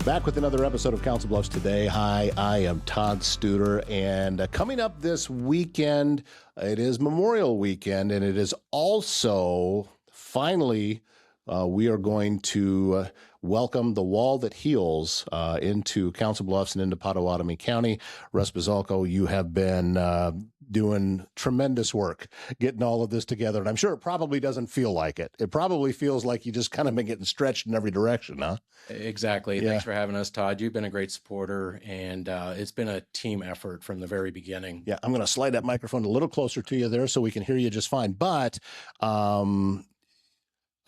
Back with another episode of Council Bluffs Today. Hi, I am Todd Studer, and coming up this weekend, it is Memorial Weekend, and it is also, finally, we are going to welcome the Wall That Heals into Council Bluffs and into Pottawattamie County. Russ Buzalko, you have been doing tremendous work getting all of this together, and I'm sure it probably doesn't feel like it. It probably feels like you just kind of been getting stretched in every direction, huh? Exactly. Yeah. Thanks for having us, Todd. You've been a great supporter, and it's been a team effort from the very beginning. Yeah, I'm going to slide that microphone a little closer to you there so we can hear you just fine. But I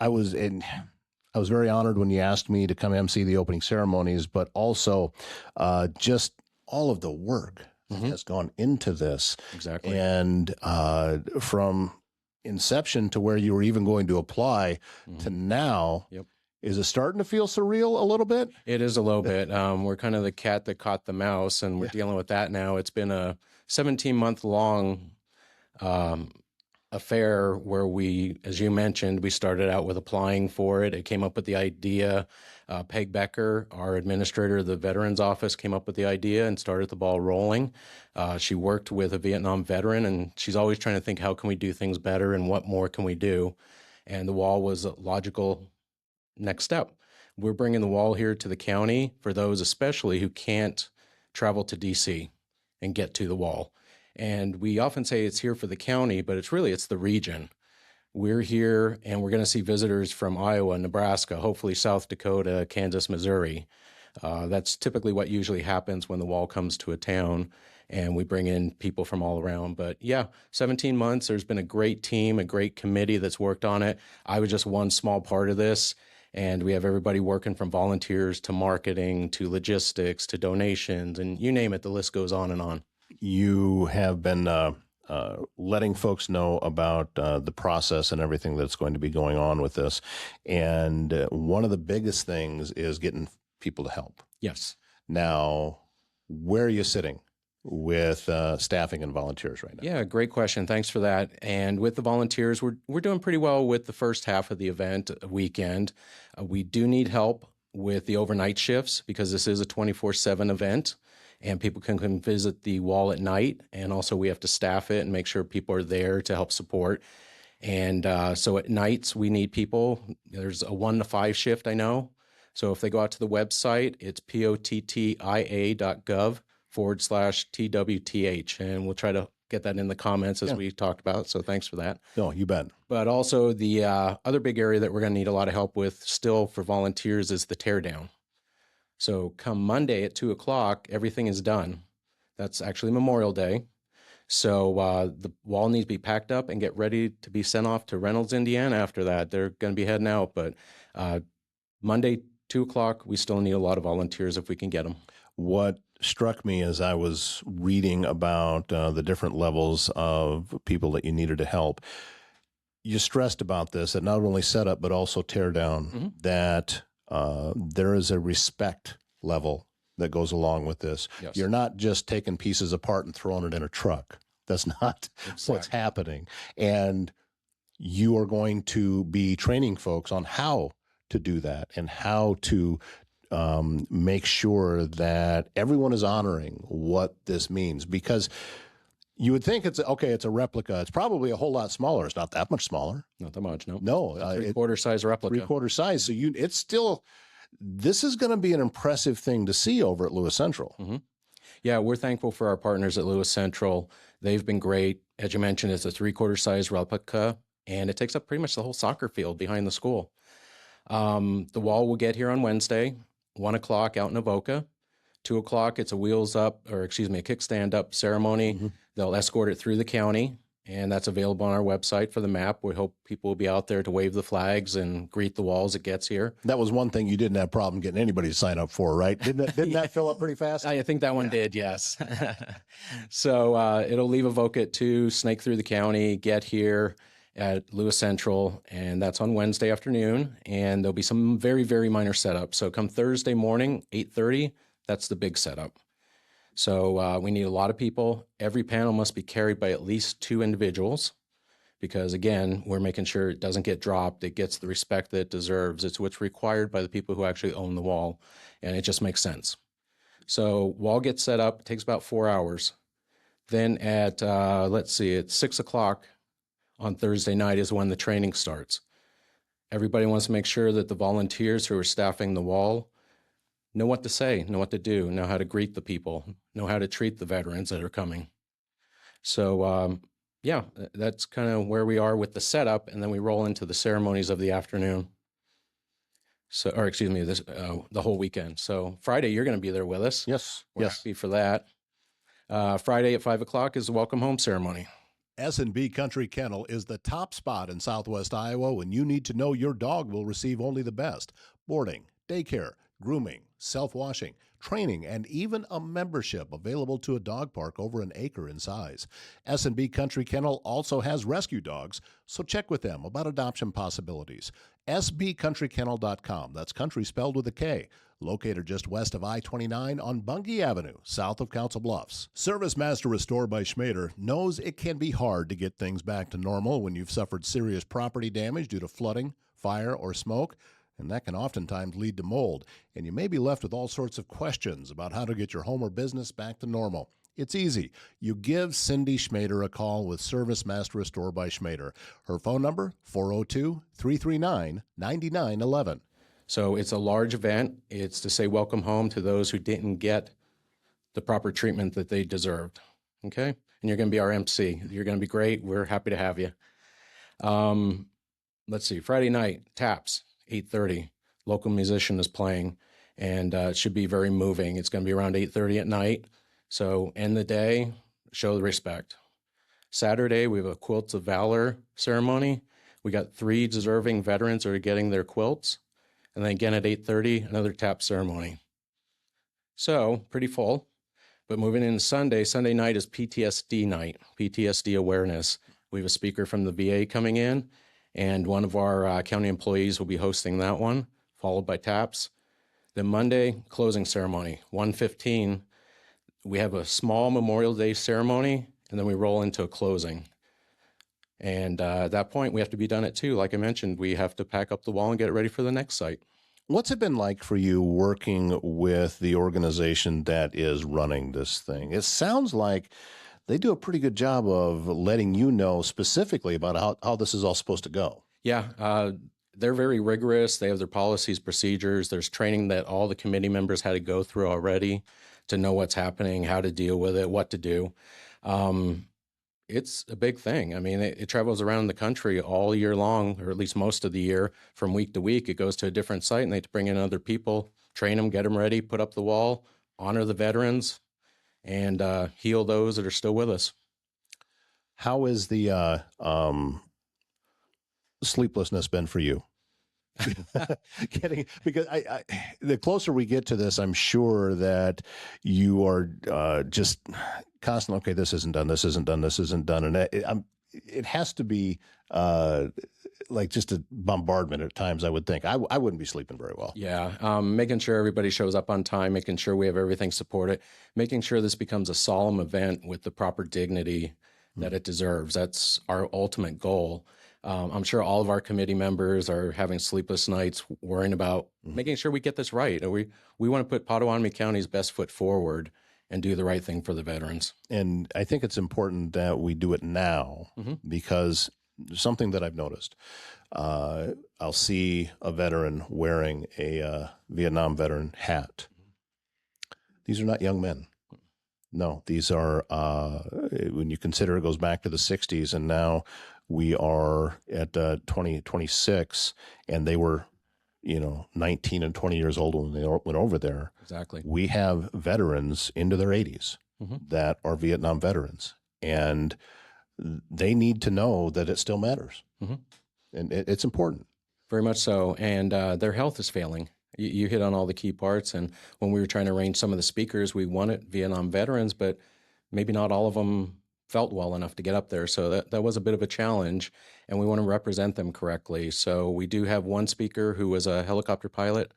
was very honored when you asked me to come MC the opening ceremonies, but also just all of the work that has gone into this. Exactly. And from inception to where you were even going to apply to now, is it starting to feel surreal a little bit? It is a little bit. We're kind of the cat that caught the mouse, and we're dealing with that now. It's been a 17-month-long affair where we, as you mentioned, we started out with applying for it. It came up with the idea. Peg Becker, our administrator of the Veterans Office, came up with the idea and started the ball rolling. She worked with a Vietnam veteran, and she's always trying to think, how can we do things better and what more can we do? And the wall was a logical next step. We're bringing the wall here to the county for those especially who can't travel to DC and get to the wall. And we often say it's here for the county, but it's the region. We're here, and we're going to see visitors from Iowa, Nebraska, hopefully South Dakota, Kansas, Missouri. That's typically what usually happens when the wall comes to a town, and we bring in people from all around. But yeah, 17 months, there's been a great team, a great committee that's worked on it. I was just one small part of this, and we have everybody working from volunteers to marketing to logistics to donations, and you name it, the list goes on and on. You have been letting folks know about the process and everything that's going to be going on with this. And one of the biggest things is getting people to help. Yes. Now, where are you sitting with staffing and volunteers right now? Yeah, great question. Thanks for that. And with the volunteers, we're doing pretty well with the first half of the event weekend. We do need help with the overnight shifts because this is a 24/7 event. And people can visit the wall at night. And also we have to staff it and make sure people are there to help support. And so at nights, we need people. There's a 1 to 5 shift, I know. So if they go out to the website, it's pottia.gov/TWTH. And we'll try to get that in the comments as we talked about. So thanks for that. No, you bet. But also the other big area that we're going to need a lot of help with still for volunteers is the teardown. So come Monday at 2:00, everything is done. That's actually Memorial Day. So the wall needs to be packed up and get ready to be sent off to Reynolds, Indiana after that. They're going to be heading out. But Monday, 2:00, we still need a lot of volunteers if we can get them. What struck me as I was reading about the different levels of people that you needed to help, you stressed about this, that not only set up but also tear down, that there is a respect level that goes along with this. Yes. You're not just taking pieces apart and throwing it in a truck. That's not what's happening. And you are going to be training folks on how to do that and how to make sure that everyone is honoring what this means. Because you would think it's a replica. It's probably a whole lot smaller. It's not that much smaller. Not that much, no. No. Three-quarter size replica. Three-quarter size. So it's still, this is going to be an impressive thing to see over at Lewis Central. Mm-hmm. Yeah, we're thankful for our partners at Lewis Central. They've been great. As you mentioned, it's a three-quarter size replica, and it takes up pretty much the whole soccer field behind the school. The wall will get here on Wednesday, 1:00 out in Avoca. 2:00, it's a a kickstand up ceremony. They'll escort it through the county, and that's available on our website for the map. We hope people will be out there to wave the flags and greet the wall as it gets here. That was one thing you didn't have a problem getting anybody to sign up for, right? Didn't that fill up pretty fast? I think that one did, yes. So it'll leave Avoca at 2, snake through the county, get here at Lewis Central, and that's on Wednesday afternoon. And there'll be some very, very minor setup. So come Thursday morning, 8:30, that's the big setup. So we need a lot of people. Every panel must be carried by at least 2 individuals because again, we're making sure it doesn't get dropped. It gets the respect that it deserves. It's what's required by the people who actually own the wall, and it just makes sense. So wall gets set up, it takes about 4 hours. Then at, let's see, at 6 o'clock on Thursday night is when the training starts. Everybody wants to make sure that the volunteers who are staffing the wall know what to say, know what to do, know how to greet the people, know how to treat the veterans that are coming. So, yeah, that's kind of where we are with the setup, and then we roll into the ceremonies of the afternoon. So, or excuse me, the whole weekend. So Friday, you're going to be there with us. Yes. We're happy for that. Friday at 5 o'clock is the welcome home ceremony. S&B Country Kennel is the top spot in Southwest Iowa when you need to know your dog will receive only the best. Boarding, daycare, grooming, self-washing, training, and even a membership available to a dog park over an acre in size. S&B Country Kennel also has rescue dogs, so check with them about adoption possibilities. sbcountrykennel.com. That's country spelled with a K. Located just west of I-29 on Bungie Avenue, south of Council Bluffs. Service Master Restore by Schmader knows it can be hard to get things back to normal when you've suffered serious property damage due to flooding, fire, or smoke, and that can oftentimes lead to mold, and you may be left with all sorts of questions about how to get your home or business back to normal. It's easy. You give Cindy Schmader a call with Service Master Restore by Schmader. Her phone number, 402-339-9911. So it's a large event. It's to say welcome home to those who didn't get the proper treatment that they deserved. Okay? And you're going to be our MC. You're going to be great. We're happy to have you. Let's see. Friday night, taps, 8:30. Local musician is playing, and it should be very moving. It's going to be around 8:30 at night. So end the day, show the respect. Saturday, we have a Quilts of Valor ceremony. We got 3 deserving veterans that are getting their quilts. And then again at 8:30, another tap ceremony. So pretty full. But moving into Sunday night is PTSD night, PTSD awareness. We have a speaker from the VA coming in, and one of our county employees will be hosting that one, followed by taps. Then Monday, closing ceremony, 1:15. We have a small Memorial Day ceremony, and then we roll into a closing. And at that point, we have to be done at 2. Like I mentioned, we have to pack up the wall and get it ready for the next site. What's it been like for you working with the organization that is running this thing? It sounds like they do a pretty good job of letting you know specifically about how this is all supposed to go. Yeah, they're very rigorous. They have their policies, procedures. There's training that all the committee members had to go through already to know what's happening, how to deal with it, what to do. It's a big thing. I mean, it travels around the country all year long, or at least most of the year. From week to week, it goes to a different site, and they have to bring in other people, train them, get them ready, put up the wall, honor the veterans, and heal those that are still with us. How is the sleeplessness been for you? Because the closer we get to this, I'm sure that you are just constantly, okay, this isn't done, and it has to be like just a bombardment at times. I would think I wouldn't be sleeping very well. Yeah, making sure everybody shows up on time, making sure we have everything supported, making sure this becomes a solemn event with the proper dignity that it deserves. That's our ultimate goal. I'm sure all of our committee members are having sleepless nights worrying about making sure we get this right. We want to put Pottawattamie County's best foot forward and do the right thing for the veterans. And I think it's important that we do it now because something that I've noticed, I'll see a veteran wearing a Vietnam veteran hat. These are not young men. No, these are, when you consider it goes back to the 60s, and now we are at 2026, and they were, 19 and 20 years old when they went over there. Exactly. We have veterans into their 80s that are Vietnam veterans, and they need to know that it still matters. And it's important. Very much so. And their health is failing. You hit on all the key parts. And when we were trying to arrange some of the speakers, we wanted Vietnam veterans, but maybe not all of them felt well enough to get up there. So that was a bit of a challenge, and we want to represent them correctly. So we do have one speaker who was a helicopter pilot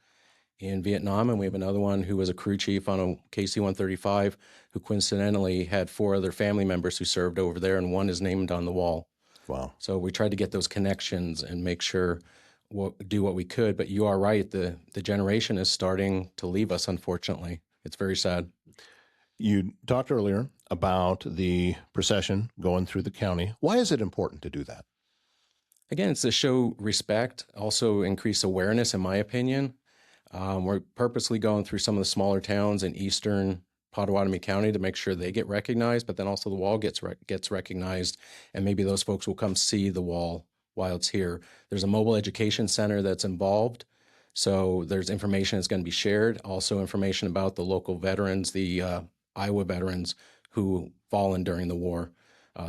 in Vietnam, and we have another one who was a crew chief on a KC-135 who coincidentally had 4 other family members who served over there, and one is named on the wall. Wow. So we tried to get those connections and make sure do what we could. But you are right. The generation is starting to leave us, unfortunately. It's very sad. You talked earlier about the procession going through the county. Why is it important to do that? Again, it's to show respect, also increase awareness, in my opinion. We're purposely going through some of the smaller towns in eastern Pottawattamie County to make sure they get recognized, but then also the wall gets recognized, and maybe those folks will come see the wall while it's here. There's a mobile education center that's involved, so there's information that's going to be shared, also information about the local veterans, the Iowa veterans who fallen during the war.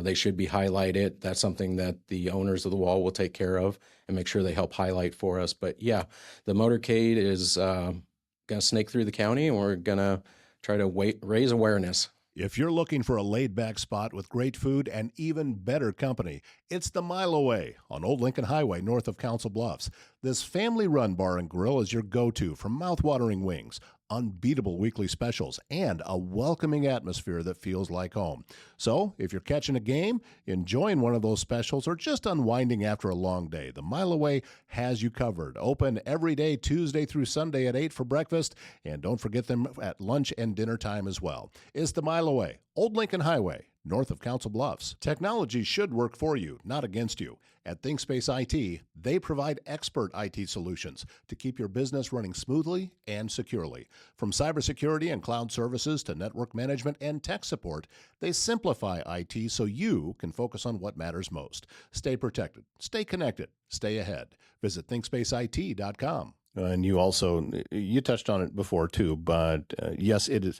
They should be highlighted. That's something that the owners of the wall will take care of and make sure they help highlight for us. But yeah, the motorcade is going to snake through the county, and we're going to try to raise awareness. If you're looking for a laid-back spot with great food and even better company, it's the Mile Away on Old Lincoln Highway north of Council Bluffs. This family-run bar and grill is your go-to for mouth-watering wings, unbeatable weekly specials, and a welcoming atmosphere that feels like home. So, if you're catching a game, enjoying one of those specials, or just unwinding after a long day, the Mile Away has you covered. Open every day, Tuesday through Sunday at 8 for breakfast, and don't forget them at lunch and dinner time as well. It's the Mile Away, Old Lincoln Highway, north of Council Bluffs. Technology should work for you, not against you. At ThinkSpace IT, they provide expert IT solutions to keep your business running smoothly and securely. From cybersecurity and cloud services to network management and tech support, they simplify IT so you can focus on what matters most. Stay protected, stay connected, stay ahead. Visit ThinkSpaceIT.com. And you touched on it before too, but yes, it is.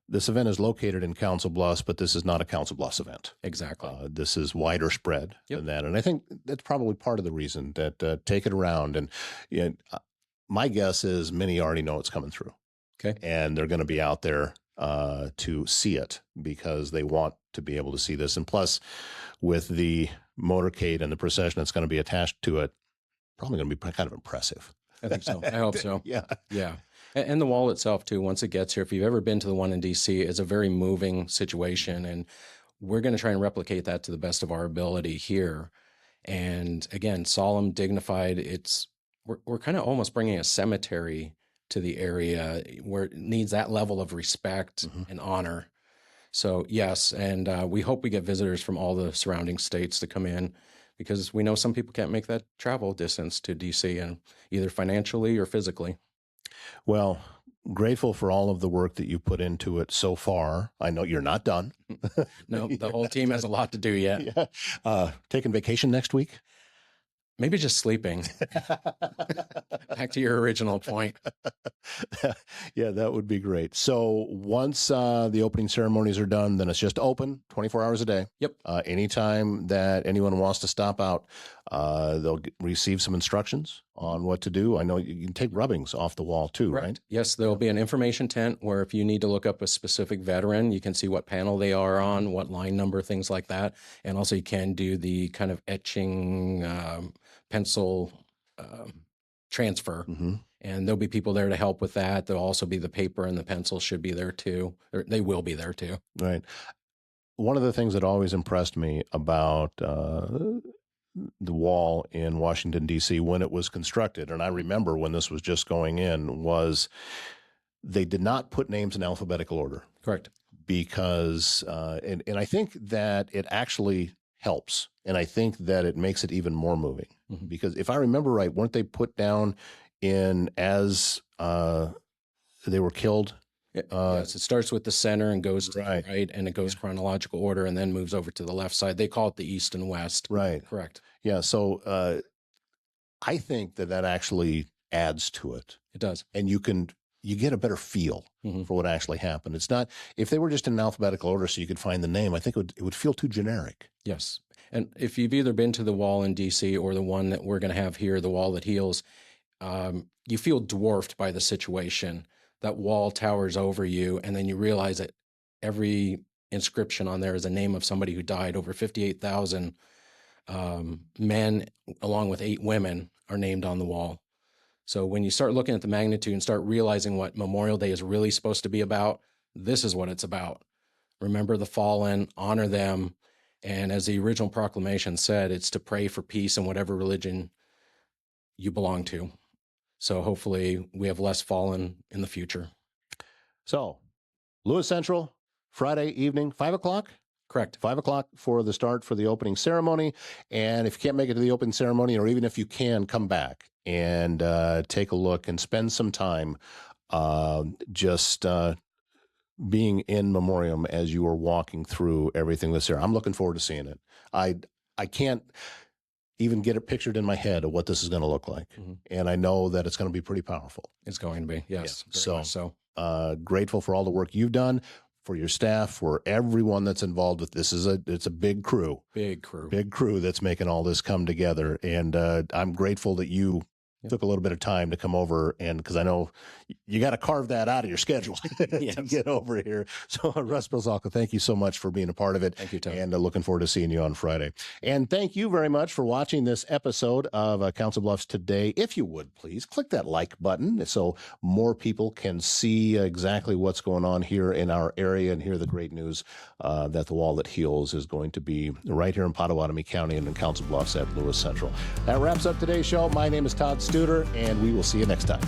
This event is located in Council Bluffs, but this is not a Council Bluffs event. Exactly. This is wider spread than that. And I think that's probably part of the reason that take it around. And my guess is many already know it's coming through. Okay. And they're going to be out there to see it because they want to be able to see this. And plus, with the motorcade and the procession that's going to be attached to it, probably going to be kind of impressive. I think so. I hope so. Yeah. Yeah. And the wall itself, too, once it gets here, if you've ever been to the one in D.C., it's a very moving situation. And we're going to try and replicate that to the best of our ability here. And again, solemn, dignified. We're kind of almost bringing a cemetery to the area where it needs that level of respect and honor. So, yes. And we hope we get visitors from all the surrounding states to come in, because we know some people can't make that travel distance to D.C., and either financially or physically. Well, grateful for all of the work that you put into it so far. I know you're not done. No, the whole team has a lot to do yet. Yeah. Taking vacation next week? Maybe just sleeping. Back to your original point. Yeah, that would be great. So once the opening ceremonies are done, then it's just open 24 hours a day. Yep. Anytime that anyone wants to stop out, they'll receive some instructions on what to do. I know you can take rubbings off the wall too, right? Yes, there'll be an information tent where if you need to look up a specific veteran, you can see what panel they are on, what line number, things like that. And also you can do the kind of etching pencil transfer. And there'll be people there to help with that. There'll also be the paper and the pencil should be there too. Or they will be there too. Right. One of the things that always impressed me about the wall in Washington, D.C. when it was constructed, and I remember when this was just going in, was they did not put names in alphabetical order. Correct. Because, and I think that it actually helps. And I think that it makes it even more moving. Because if I remember right, weren't they put down in as they were killed? Yes, it starts with the center and goes to the right, and it goes chronological order and then moves over to the left side. They call it the east and west. Right. Correct. Yeah. So I think that actually adds to it. It does. And you get a better feel for what actually happened. It's not, if they were just in alphabetical order so you could find the name, I think it would feel too generic. Yes. And if you've either been to the wall in D.C. or the one that we're going to have here, the wall that heals, you feel dwarfed by the situation. That wall towers over you, and then you realize that every inscription on there is a name of somebody who died. Over 58,000 men, along with 8 women, are named on the wall. So when you start looking at the magnitude and start realizing what Memorial Day is really supposed to be about, this is what it's about. Remember the fallen, honor them, And as the original proclamation said, it's to pray for peace in whatever religion you belong to. So hopefully we have less fallen in the future. So, Lewis Central, Friday evening, 5 o'clock? Correct. 5 o'clock for the start for the opening ceremony. And if you can't make it to the opening ceremony, or even if you can, come back and take a look and spend some time just being in memoriam as you are walking through everything that's there. I'm looking forward to seeing it. I can't even get it pictured in my head of what this is going to look like. Mm-hmm. And I know that it's going to be pretty powerful. It's going to be, yes. Yeah. Very much so. Grateful for all the work you've done, for your staff, for everyone that's involved with this. It's a big crew. Big crew. Big crew that's making all this come together. And I'm grateful that you took a little bit of time to come over, and because I know you got to carve that out of your schedule to get over here. So Russ Buzalko, thank you so much for being a part of it. Thank you, Todd. And looking forward to seeing you on Friday. And thank you very much for watching this episode of Council Bluffs Today. If you would, please click that like button so more people can see exactly what's going on here in our area and hear the great news that the Wall That Heals is going to be right here in Pottawattamie County and in Council Bluffs at Lewis Central. That wraps up today's show. My name is Todd Studer, and we will see you next time.